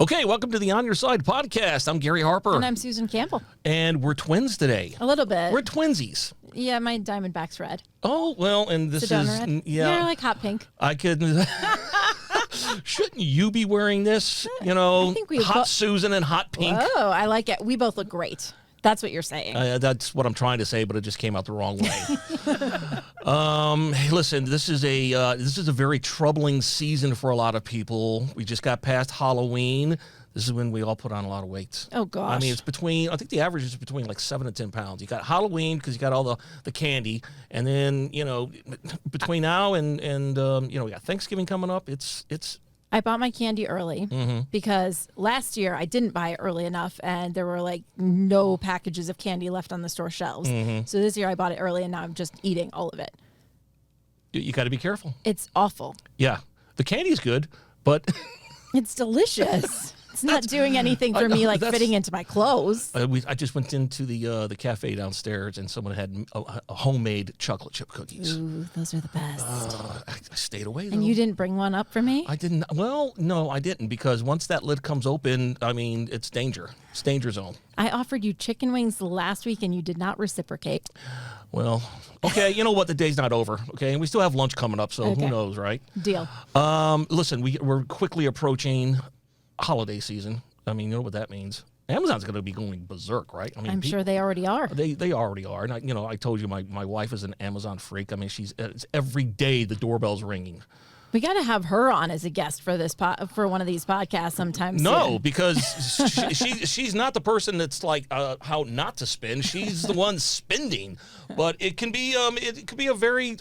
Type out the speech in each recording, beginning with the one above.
Okay, welcome to the On Your Side podcast. I'm Gary Harper. And I'm Susan Campbell. And we're twins today. A little bit. We're twinsies. Yeah, my Diamondback's red. Oh, well, and this Sedona is... red. Yeah. You're like hot pink. I could... Shouldn't you be wearing this? You know, I think we hot Susan and hot pink. Oh, I like it. We both look great. That's what you're saying. That's what I'm trying to say, but it just came out the wrong way. Hey, listen, this is a very troubling season for a lot of people. We just got past Halloween. This is when we all put on a lot of weight. Oh, gosh. I mean, I think the average is between like 7 and 10 pounds. You got Halloween because you got all the candy. And then, you know, between now and we got Thanksgiving coming up. It's. I bought my candy early because last year I didn't buy it early enough and there were like no packages of candy left on the store shelves. So this year I bought it early and now I'm just eating all of it. You got to be careful. It's awful. Yeah. The candy's good, but... It's delicious. It's not doing anything for me, like fitting into my clothes. I just went into the cafe downstairs, and someone had a homemade chocolate chip cookies. Ooh, those are the best. I stayed away, though. And you didn't bring one up for me? I didn't. Well, no, I didn't, because once that lid comes open, I mean, it's danger. It's danger zone. I offered you chicken wings last week, and you did not reciprocate. Well, okay, you know what? The day's not over, okay? And we still have lunch coming up, so Okay. Who knows, right? Deal. Listen, we're quickly approaching holiday season. I mean, you know what that means. Amazon's going to be going berserk, right? I mean, I'm sure they already are. They already are. And I told you my wife is an Amazon freak. I mean, it's every day the doorbell's ringing. We got to have her on as a guest for this for one of these podcasts sometime soon. No, because she's not the person that's like how not to spend. She's the one spending. But it can be a very you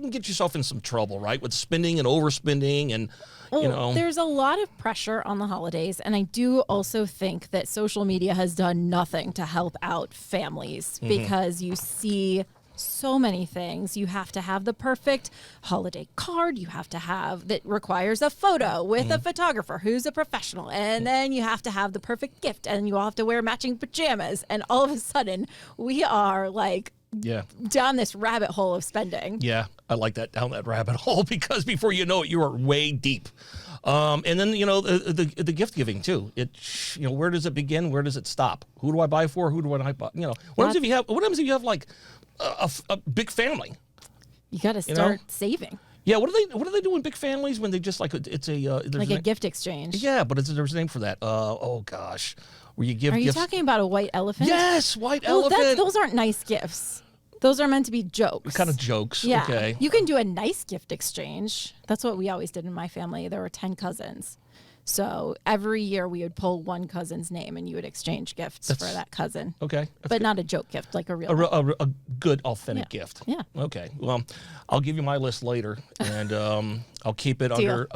can get yourself in some trouble, right, with spending and overspending and. There's a lot of pressure on the holidays, and I do also think that social media has done nothing to help out families because you see so many things. You have to have the perfect holiday card. You have to have that requires a photo with a photographer who's a professional, and then you have to have the perfect gift, and you all have to wear matching pajamas. And all of a sudden, we are like. Yeah. Down this rabbit hole of spending. Yeah, I like that, down that rabbit hole, because before you know it, you are way deep. And then, the gift giving too. Where does it begin? Where does it stop? Who do I buy for? Who do I buy? What happens if you have like a big family? You got to start saving. Yeah, what do they do in big families when they just like it's a like a gift exchange? Yeah, but there's a name for that. Oh gosh, where you give. Are you gifts. talking about a white elephant? Yes, white elephant. Those aren't nice gifts. Those are meant to be jokes. Kind of jokes. Yeah. Okay. You can do a nice gift exchange. That's what we always did in my family. There were 10 cousins. So every year we would pull one cousin's name and you would exchange gifts for that cousin. Okay. But not a joke gift, like a real one. A good, authentic gift. Yeah. Okay. Well, I'll give you my list later, and I'll keep it under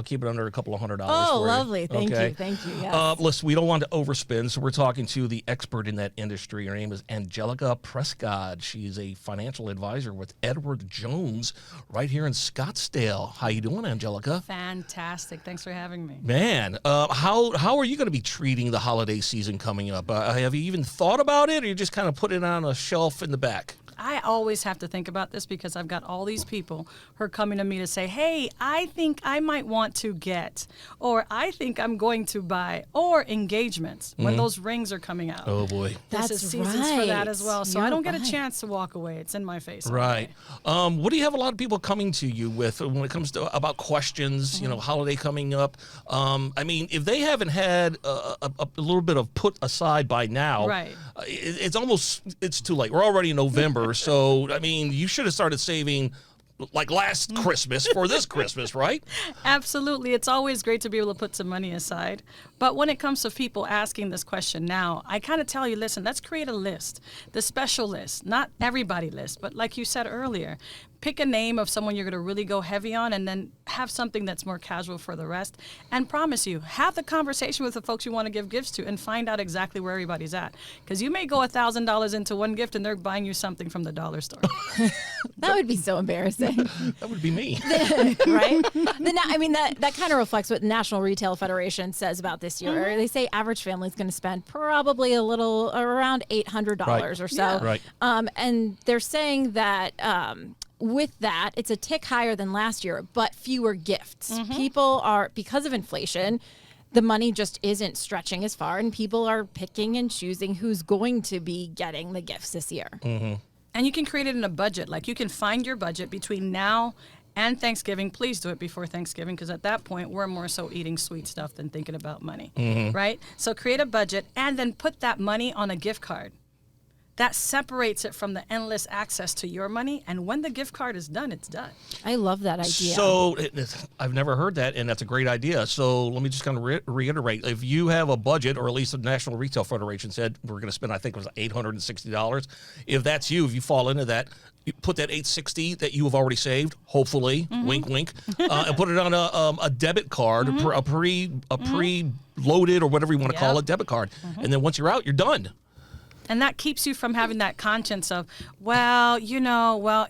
a couple of $100. Oh, for lovely. You. Thank Okay? you. Thank you. Yes. Listen, we don't want to overspend, so we're talking to the expert in that industry. Her name is Angelica Prescod. She's a financial advisor with Edward Jones right here in Scottsdale. How you doing, Angelica? Fantastic. Thanks for having me. Man, how are you going to be treating the holiday season coming up? Have you even thought about it, or you just kind of put it on a shelf in the back? I always have to think about this because I've got all these people who are coming to me to say, hey, I think I might want to get, or I think I'm going to buy, or engagements when those rings are coming out. Oh, boy. This is seasons for that as well. So I don't get a chance to walk away. It's in my face. Right. What do you have a lot of people coming to you with when it comes to about questions, holiday coming up? I mean, if they haven't had a little bit of put aside by now, right. It's too late. We're already in November. So, I mean, you should have started saving like last Christmas for this Christmas, right? Absolutely. It's always great to be able to put some money aside. But when it comes to people asking this question now, I kind of tell you, listen, let's create a list, the special list, not everybody list, but like you said earlier, pick a name of someone you're going to really go heavy on and then have something that's more casual for the rest. And promise you, have the conversation with the folks you want to give gifts to and find out exactly where everybody's at. Because you may go $1,000 into one gift and they're buying you something from the dollar store. That would be so embarrassing. That would be me. Right? That kind of reflects what the National Retail Federation says about this year. They say average family is going to spend probably around $800 or so. Yeah. Right. And they're saying that with that, it's a tick higher than last year, but fewer gifts. People are, because of inflation, the money just isn't stretching as far, and people are picking and choosing who's going to be getting the gifts this year. And you can create it in a budget. Like, you can find your budget between now and Thanksgiving. Please do it before Thanksgiving, because at that point, we're more so eating sweet stuff than thinking about money, right? So create a budget and then put that money on a gift card. That separates it from the endless access to your money. And when the gift card is done, it's done. I love that idea. So I've never heard that, and that's a great idea. So let me just kind of reiterate. If you have a budget, or at least the National Retail Federation said we're going to spend, I think it was $860. If that's you, if you fall into that, you put that $860 that you have already saved, hopefully, wink, wink, and put it on a debit card, a pre-loaded or whatever you want to call it, debit card. And then once you're out, you're done. And that keeps you from having that conscience of,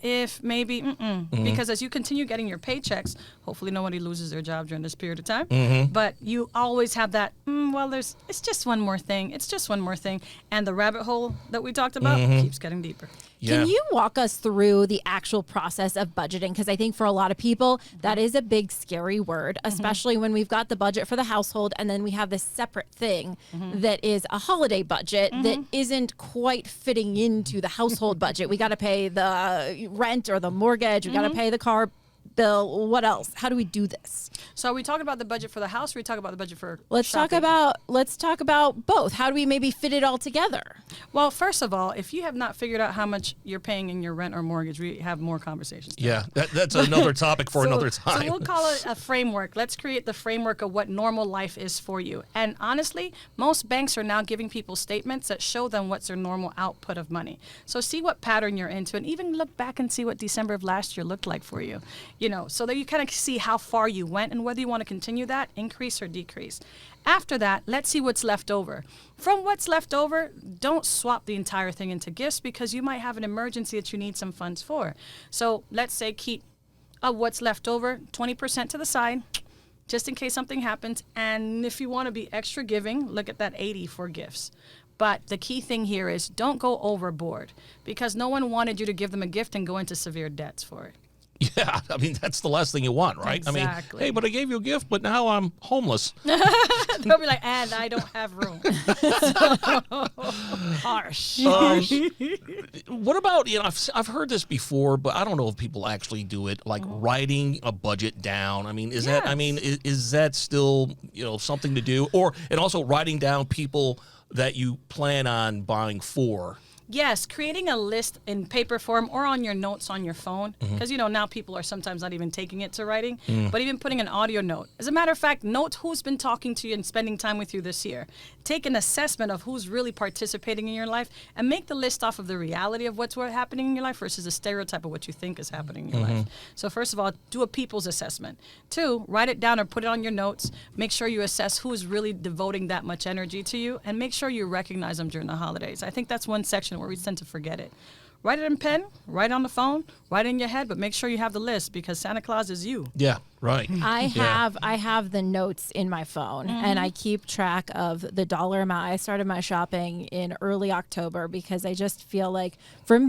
if maybe, because as you continue getting your paychecks, hopefully nobody loses their job during this period of time. But you always have that, it's just one more thing. It's just one more thing. And the rabbit hole that we talked about keeps getting deeper. Can you walk us through the actual process of budgeting? Because I think for a lot of people, that is a big, scary word, especially when we've got the budget for the household and then we have this separate thing that is a holiday budget that isn't quite fitting into the household budget. We got to pay the rent or the mortgage. We got to pay the car bill. What else? How do we do this? So are we talking about the budget for the house, or are we talking about the budget for Let's shopping? talk about both. How do we maybe fit it all together? Well, first of all, if you have not figured out how much you're paying in your rent or mortgage, we have more conversations. Yeah, that's another topic for another time. So we'll call it a framework. Let's create the framework of what normal life is for you. And honestly, most banks are now giving people statements that show them what's their normal output of money. So see what pattern you're into, and even look back and see what December of last year looked like for you. So that you kind of see how far you went and whether you want to continue that, increase or decrease. After that, let's see what's left over. From what's left over, don't swap the entire thing into gifts, because you might have an emergency that you need some funds for. So let's say keep what's left over, 20% to the side, just in case something happens. And if you want to be extra giving, look at that 80 for gifts. But the key thing here is don't go overboard, because no one wanted you to give them a gift and go into severe debts for it. Yeah, I mean, that's the last thing you want, right? Exactly. I mean, hey, but I gave you a gift, but now I'm homeless. They'll be like, and I don't have room. Harsh. What about, I've heard this before, but I don't know if people actually do it, like writing a budget down. I mean, is that still, something to do? And also writing down people that you plan on buying for. Yes, creating a list in paper form or on your notes on your phone, because now people are sometimes not even taking it to writing, but even putting an audio note. As a matter of fact, note who's been talking to you and spending time with you this year. Take an assessment of who's really participating in your life, and make the list off of the reality of what's happening in your life versus the stereotype of what you think is happening in your life. So first of all, do a people's assessment. 2, write it down or put it on your notes. Make sure you assess who's really devoting that much energy to you, and make sure you recognize them during the holidays. I think that's one section where we tend to forget it. Write it in pen, write it on the phone, write it in your head, but make sure you have the list, because Santa Claus is you. Yeah, right. I have the notes in my phone, and I keep track of the dollar amount. I started my shopping in early October because I just feel like for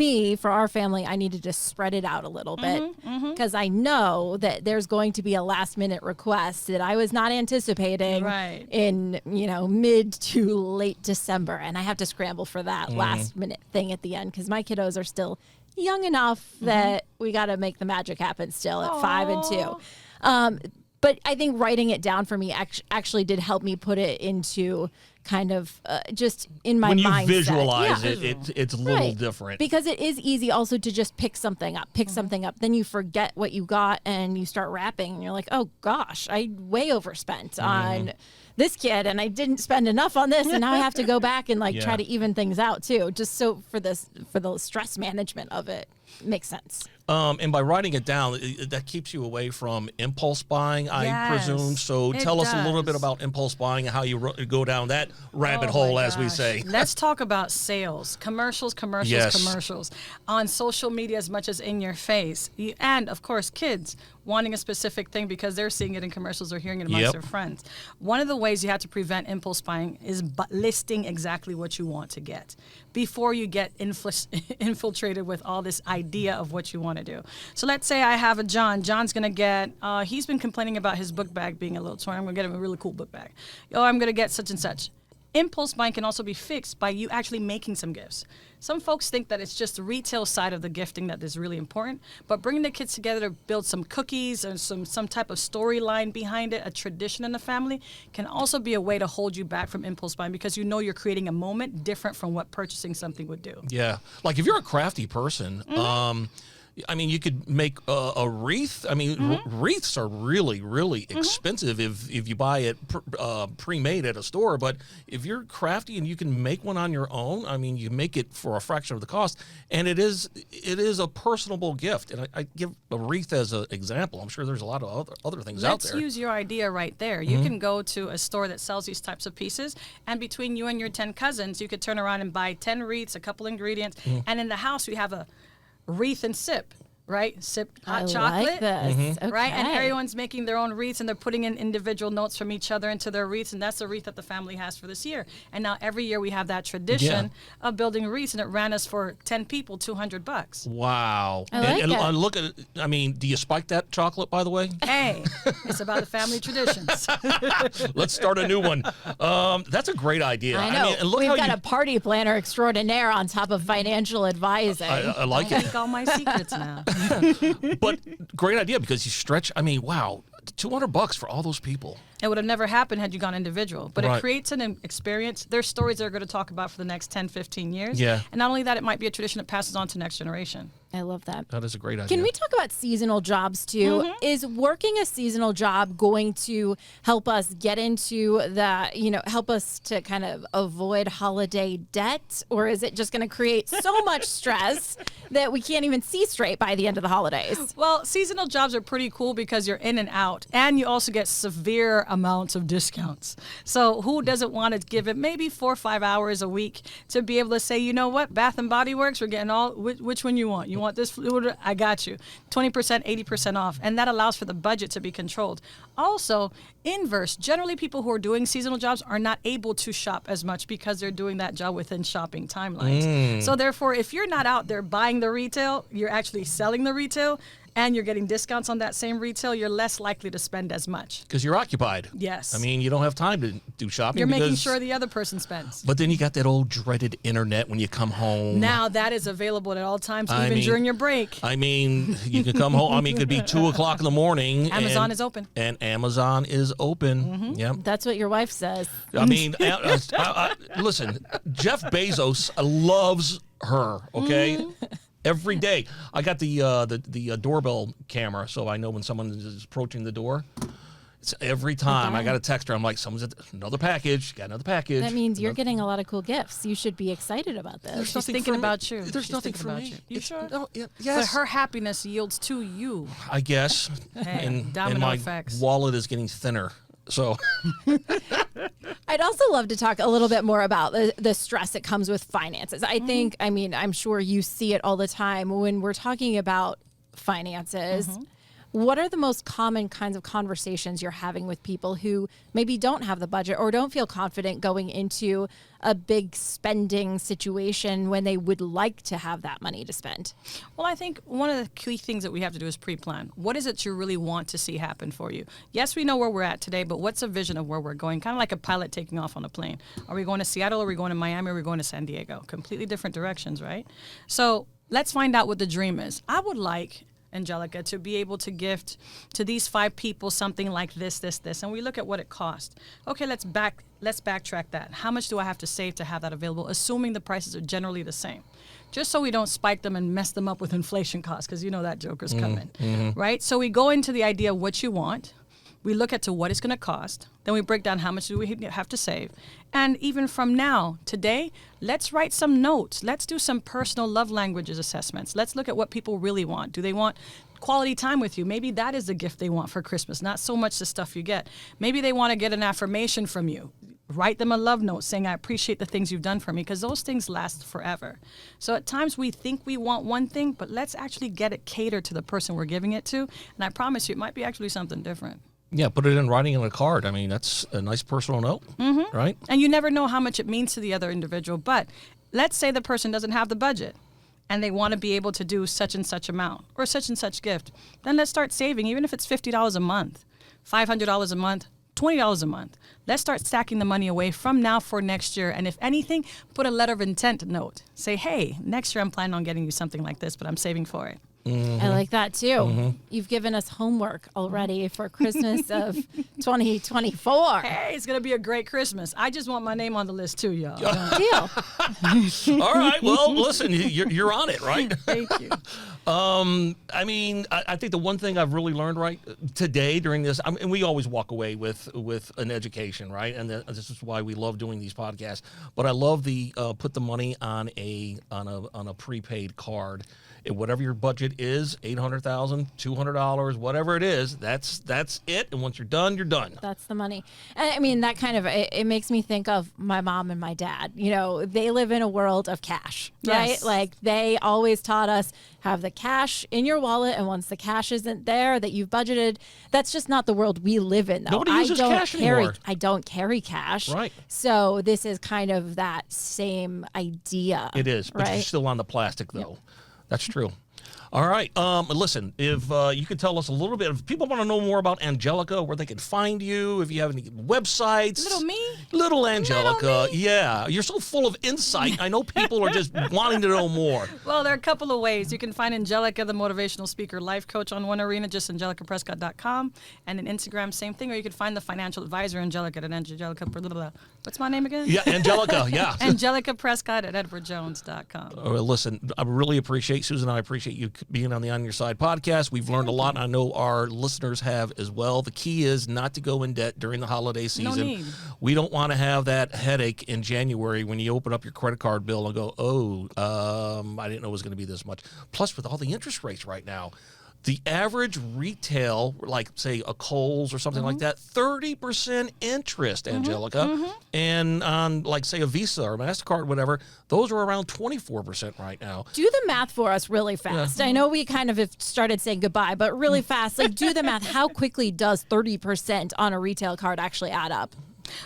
our family, I needed to spread it out a little bit, because I know that there's going to be a last minute request that I was not anticipating in mid to late December, and I have to scramble for that last minute thing at the end, because my kiddos are still young enough that we got to make the magic happen still at 5 and 2. But I think writing it down for me actually did help me put it into kind of just in my mindset. When you visualize it's a little different. Because it is easy also to just pick something up. Then you forget what you got and you start wrapping and you're like, oh gosh, I way overspent on this kid and I didn't spend enough on this, and now I have to go back and try to even things out too, just so for the stress management of it makes sense. And by writing it down, that keeps you away from impulse buying, I presume. So tell us a little bit about impulse buying and how you go down that rabbit hole, as we say. Let's talk about sales, commercials on social media as much as in your face. And, of course, kids. wanting a specific thing because they're seeing it in commercials or hearing it amongst their friends. One of the ways you have to prevent impulse buying is listing exactly what you want to get before you get infiltrated with all this idea of what you want to do. So let's say I have a John. John's going to get, he's been complaining about his book bag being a little torn. I'm going to get him a really cool book bag. Oh, I'm going to get such and such. Impulse buying can also be fixed by you actually making some gifts. Some folks think that it's just the retail side of the gifting that is really important, but bringing the kids together to build some cookies and some type of storyline behind it, a tradition in the family, can also be a way to hold you back from impulse buying because you know you're creating a moment different from what purchasing something would do. Yeah. Like if you're a crafty person, I mean, you could make a wreath. I mean, wreaths are really, really expensive if you buy it pre-made at a store. But if you're crafty and you can make one on your own, I mean, you make it for a fraction of the cost, and it is a personable gift. And I give a wreath as an example. I'm sure there's a lot of other things out there. Let's use your idea right there. You can go to a store that sells these types of pieces, and between you and your 10 cousins, you could turn around and buy 10 wreaths, a couple ingredients, and in the house we have a wreath and sip, right? Sip hot chocolate, like this. right? And Okay. everyone's making their own wreaths and they're putting in individual notes from each other into their wreaths, and that's the wreath that the family has for this year. And now every year we have that tradition of building wreaths, and it ran us for 10 people $200. Wow. I like and it. look at it. I mean, do you spike that chocolate, by the way? Hey, it's about the family traditions. Let's start a new one. That's a great idea. I know. mean, and look We've how got you, a party planner extraordinaire on top of financial advising. I like Don't it. leak all my secrets now. But great idea because you stretch. I mean, wow, $200 for all those people. It would have never happened had you gone individual. But Right. it creates an experience. There's stories they're going to talk about for the next 10, 15 years. Yeah. And not only that, it might be a tradition that passes on to next generation. I love that. That is a great idea. Can we talk about seasonal jobs too? Is working a seasonal job going to help us get into help us to kind of avoid holiday debt? Or is it just going to create so much stress that we can't even see straight by the end of the holidays? Well, seasonal jobs are pretty cool because you're in and out, and you also get severe amounts of discounts. So who doesn't want to give it maybe 4 or 5 hours a week to be able to say, you know what, Bath and Body Works, we're getting all, which one you want? You want this fluid? I got you. 20%, 80% off. And that allows for the budget to be controlled. Also, inverse, generally people who are doing seasonal jobs are not able to shop as much because they're doing that job within shopping timelines. So therefore, if you're not out there buying the retail, you're actually selling the retail, and you're getting discounts on that same retail, you're less likely to spend as much. Because you're occupied. Yes. I mean, you don't have time to do shopping. You're making because- sure the other person spends. But then you got that old dreaded internet when you come home. Now that is available at all times, I even mean- during your break. I mean, you can come home. I mean, it could be 2:00 in the morning. Amazon and- is open. And Amazon is open. Yep. That's what your wife says. I mean, listen, Jeff Bezos loves her, okay? Every day. I got the doorbell camera, so I know when someone is approaching the door. It's every time. I got to text her. I'm like, someone's at another package. Got another package. That means you're getting a lot of cool gifts. You should be excited about this. She's thinking about you. There's She's nothing thinking for about me. you. You sure? No, But yes. her happiness yields to you. I guess. Hey, and domino my effects. wallet is getting thinner. So I'd also love to talk a little bit more about the stress that comes with finances. I think, I mean, I'm sure you see it all the time when we're talking about finances. What are the most common kinds of conversations you're having with people who maybe don't have the budget or don't feel confident going into a big spending situation when they would like to have that money to spend? Well, I think one of the key things that we have to do is pre-plan. What is it you really want to see happen for you? Yes, we know where we're at today, but what's a vision of where we're going? Kind of like a pilot taking off on a plane. Are we going to Seattle? Are we going to Miami? Are we going to San Diego? Completely different directions, right? So let's find out what the dream is. I would like, Angelica, to be able to gift to these 5 people something like this, and we look at what it cost. Okay, let's backtrack that. How much do I have to save to have that available, assuming the prices are generally the same? Just so we don't spike them and mess them up with inflation costs, because you know that joker's coming, right? So we go into the idea of what you want. We look at to what it's going to cost. Then we break down how much do we have to save. And even from now, today, let's write some notes. Let's do some personal love languages assessments. Let's look at what people really want. Do they want quality time with you? Maybe that is the gift they want for Christmas, not so much the stuff you get. Maybe they want to get an affirmation from you. write them a love note saying, I appreciate the things you've done for me, because those things last forever. So at times we think we want one thing, but let's actually get it catered to the person we're giving it to. And I promise you, it might be actually something different. Yeah, put it in writing on a card. I mean, that's a nice personal note, right? And you never know how much it means to the other individual. But let's say the person doesn't have the budget and they want to be able to do such and such amount or such and such gift. Then let's start saving, even if it's $50 a month, $500 a month, $20 a month. Let's start stacking the money away from now for next year. And if anything, put a letter of intent note. Say, hey, next year I'm planning on getting you something like this, but I'm saving for it. I like that too. You've given us homework already for Christmas of 2024. Hey, it's going to be a great Christmas. I just want my name on the list too, y'all. Deal. All right. Well, listen, you're on it, right? Thank you. I mean, I think the one thing I've really learned today during this, and we always walk away with an education, right? And this is why we love doing these podcasts. But I love the put the money on a prepaid card. And whatever your budget is, $800,000, $200, whatever it is, that's it. And once you're done, you're done. That's the money. And I mean, that kind of, it makes me think of my mom and my dad. You know, they live in a world of cash, right? Yes. Like they always taught us, have the cash in your wallet. And once the cash isn't there that you've budgeted, that's just not the world we live in, though. Nobody uses cash anymore. I don't carry cash. Right. So this is kind of that same idea. It is, but right? you're still on the plastic, though. Yep. That's true. All right. Listen, if you could tell us a little bit, if people want to know more about Angelica, where they can find you, if you have any websites. Little me? Little Angelica. Little me? Yeah. You're so full of insight. I know people are just wanting to know more. Well, there are a couple of ways. You can find Angelica, the motivational speaker, life coach on one arena, just angelicaprescod.com. And in Instagram, same thing. Or you can find the financial advisor, Angelica, at Angelica. What's my name again? Yeah, Angelica. Yeah. Angelica Prescod at edwardjones.com. Listen, I really appreciate, Susan, I appreciate you being on the On Your Side podcast. We've learned a lot. I know our listeners have as well. The key is not to go in debt during the holiday season. No need. We don't want to have that headache in January when you open up your credit card bill and go, I didn't know it was going to be this much. Plus, with all the interest rates right now, the average retail, like, say, a Kohl's or something like that, 30% interest, Angelica. And on, like, say, a Visa or MasterCard, whatever, those are around 24% right now. Do the math for us really fast. Yeah. I know we kind of have started saying goodbye, but really fast. Like, do the math. How quickly does 30% on a retail card actually add up?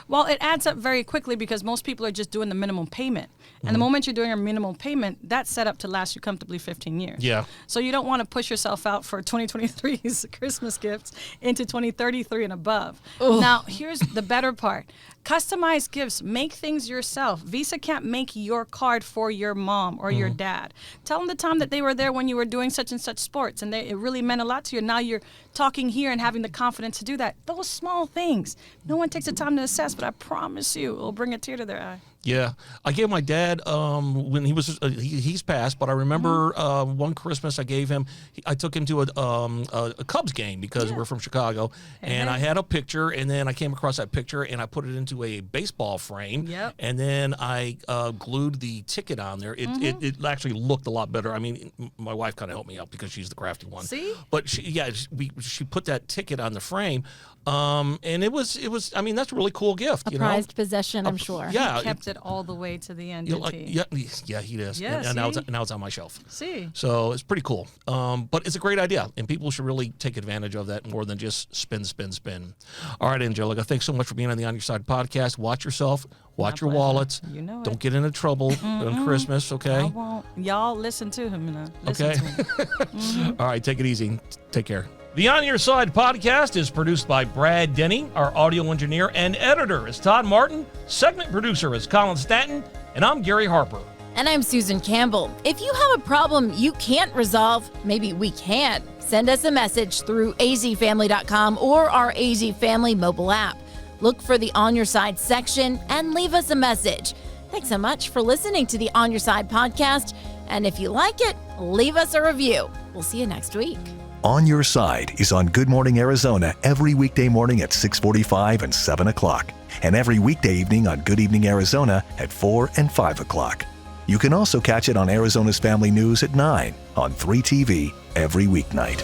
Well, it adds up very quickly because most people are just doing the minimum payment. And the moment you're doing a minimum payment, that's set up to last you comfortably 15 years. Yeah. So you don't want to push yourself out for 2023's Christmas gifts into 2033 and above. Ooh. Now, here's the better part. Customized gifts, make things yourself. Visa can't make your card for your mom or your dad. Tell them the time that they were there when you were doing such and such sports and it really meant a lot to you. Now you're talking here and having the confidence to do that. Those small things. No one takes the time to assess, but I promise you, it'll bring a tear to their eye. Yeah, I gave my dad when he was he's passed, but I remember one Christmas I gave him. I took him to a Cubs game because we're from Chicago, and I had a picture, and then I came across that picture and I put it into a baseball frame, and then I glued the ticket on there. It actually looked a lot better. I mean, my wife kind of helped me out because she's the crafty one. See, but she put that ticket on the frame. And it was. I mean, that's a really cool gift. A prized possession, I'm sure. Yeah, he kept it all the way to the end. Did he? Yeah, he does. Yeah, and now it's on my shelf. See, so it's pretty cool. But it's a great idea, and people should really take advantage of that more than just spin. All right, Angelica, thanks so much for being on the On Your Side podcast. Watch yourself. Watch your wallets. You know Don't get into trouble on Christmas, okay? I won't. Y'all listen to him. Listen to him. All right, take it easy. Take care. The On Your Side podcast is produced by Brad Denny. Our audio engineer and editor is Todd Martin. Segment producer is Colin Stanton. And I'm Gary Harper. And I'm Susan Campbell. If you have a problem you can't resolve, maybe we can. Send us a message through azfamily.com or our AZ Family mobile app. Look for the On Your Side section and leave us a message. Thanks so much for listening to the On Your Side podcast. And if you like it, leave us a review. We'll see you next week. On Your Side is on Good Morning Arizona every weekday morning at 6:45 and 7 o'clock, and every weekday evening on Good Evening Arizona at 4 and 5 o'clock. You can also catch it on Arizona's Family News at 9 on 3TV every weeknight.